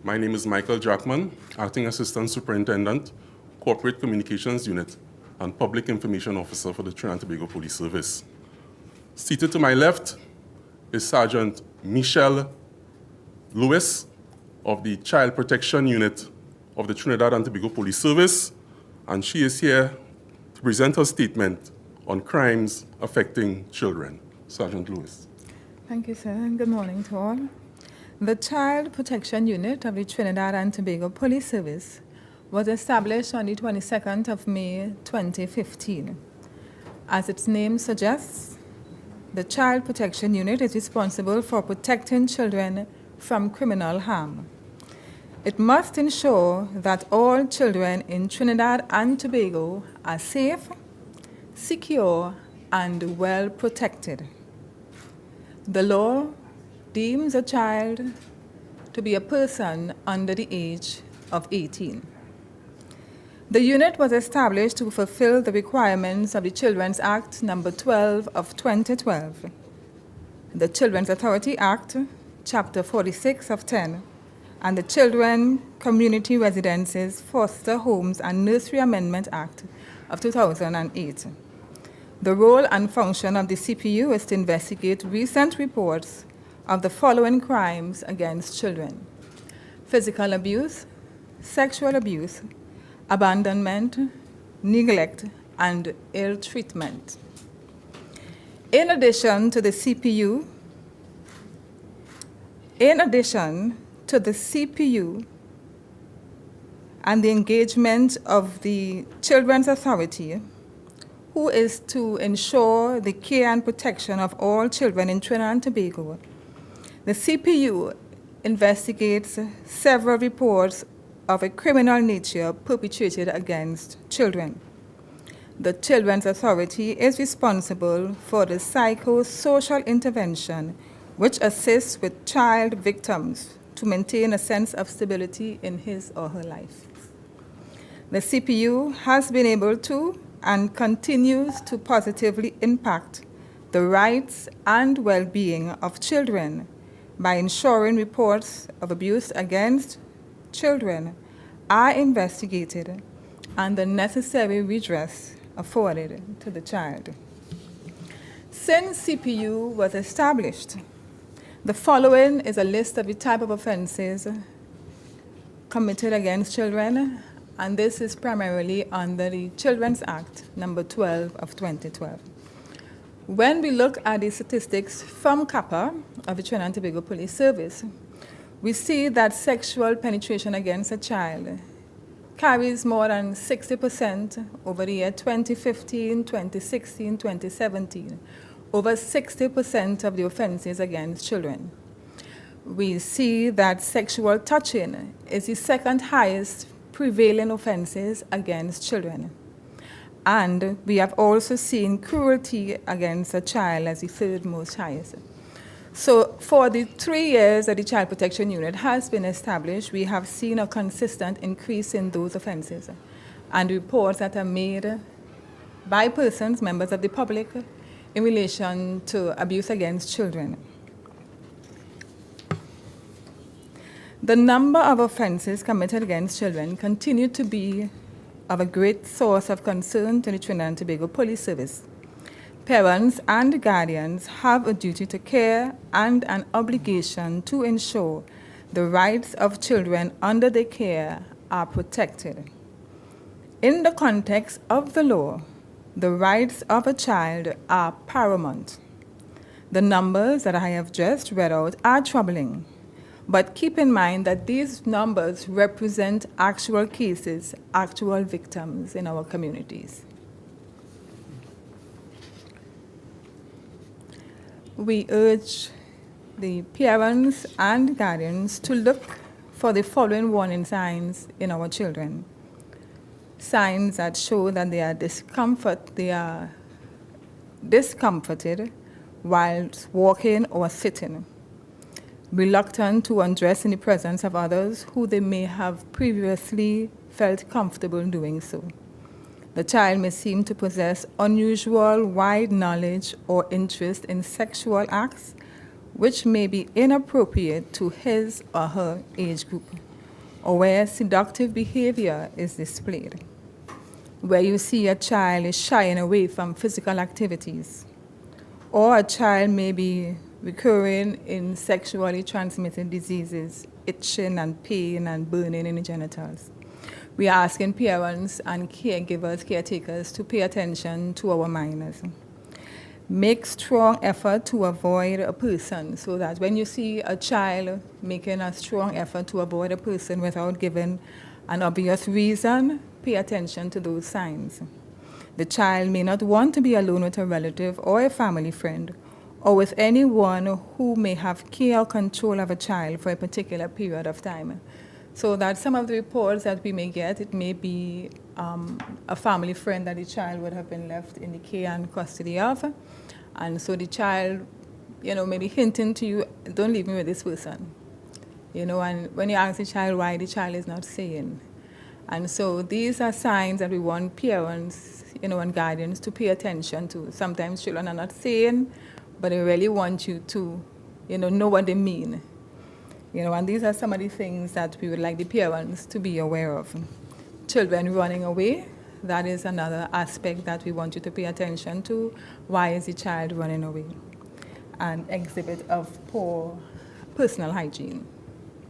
My name is Michael Jackman, Acting Assistant Superintendent, Corporate Communications Unit, and Public Information Officer for the Trinidad and Tobago Police Service. Seated to my left is Sergeant Michelle Lewis of the Child Protection Unit of the Trinidad and Tobago Police Service, and she is here to present her statement on crimes affecting children. Sergeant Lewis. Thank you, sir, and good morning to all. The Child Protection Unit of the Trinidad and Tobago Police Service was established on the 22nd of May 2015. As its name suggests, the Child Protection Unit is responsible for protecting children from criminal harm. It must ensure that all children in Trinidad and Tobago are safe, secure, and well protected. The law deems a child to be a person under the age of 18. The unit was established to fulfill the requirements of the Children's Act No. 12 of 2012, the Children's Authority Act, Chapter 46 of 10, and the Children, Community Residences, Foster Homes and Nursery Amendment Act of 2008. The role and function of the CPU is to investigate recent reports of the following crimes against children: physical abuse, sexual abuse, abandonment, neglect, and ill treatment. In addition to the CPU and the engagement of the Children's Authority, who is to ensure the care and protection of all children in Trinidad and Tobago, the CPU investigates several reports of a criminal nature perpetrated against children. The Children's Authority is responsible for the psychosocial intervention which assists with child victims to maintain a sense of stability in his or her life. The CPU has been able to and continues to positively impact the rights and well-being of children by ensuring reports of abuse against children are investigated and the necessary redress afforded to the child. Since CPU was established, the following is a list of the type of offenses committed against children, and this is primarily under the Children's Act No. 12 of 2012. When we look at the statistics from CAPA of the Trinidad and Tobago Police Service, we see that sexual penetration against a child carries more than 60% over the year 2015, 2016, 2017, over 60% of the offenses against children. We see that sexual touching is the second highest prevailing offenses against children. And we have also seen cruelty against a child as the third most highest. So for the 3 years that the Child Protection Unit has been established, we have seen a consistent increase in those offenses and reports that are made by persons, members of the public, in relation to abuse against children. The number of offenses committed against children continue to be of a great source of concern to the Trinidad and Tobago Police Service. Parents and guardians have a duty to care and an obligation to ensure the rights of children under their care are protected. In the context of the law, the rights of a child are paramount. The numbers that I have just read out are troubling, but keep in mind that these numbers represent actual cases, actual victims in our communities. We urge the parents and guardians to look for the following warning signs in our children. Signs that show that they are discomforted while walking or sitting, reluctant to undress in the presence of others who they may have previously felt comfortable doing so. The child may seem to possess unusual, wide knowledge or interest in sexual acts, which may be inappropriate to his or her age group. or where seductive behavior is displayed, where you see a child is shying away from physical activities, or a child may be recurring in sexually transmitted diseases, itching and pain and burning in the genitals. We are asking parents and caregivers, caretakers to pay attention to our minors. Make strong effort to avoid a person, so that when you see a child making a strong effort to avoid a person without giving an obvious reason, pay attention to those signs. The child may not want to be alone with a relative or a family friend, or with anyone who may have care or control of a child for a particular period of time. So that some of the reports that we may get, it may be a family friend that the child would have been left in the care and custody of. And so the child, maybe hinting to you, don't leave me with this person. And when you ask the child why, the child is not saying. And so these are signs that we want parents, and guardians to pay attention to. Sometimes children are not saying, but they really want you to, know what they mean. And these are some of the things that we would like the parents to be aware of. Children running away, that is another aspect that we want you to pay attention to. Why is the child running away? And exhibit of poor personal hygiene.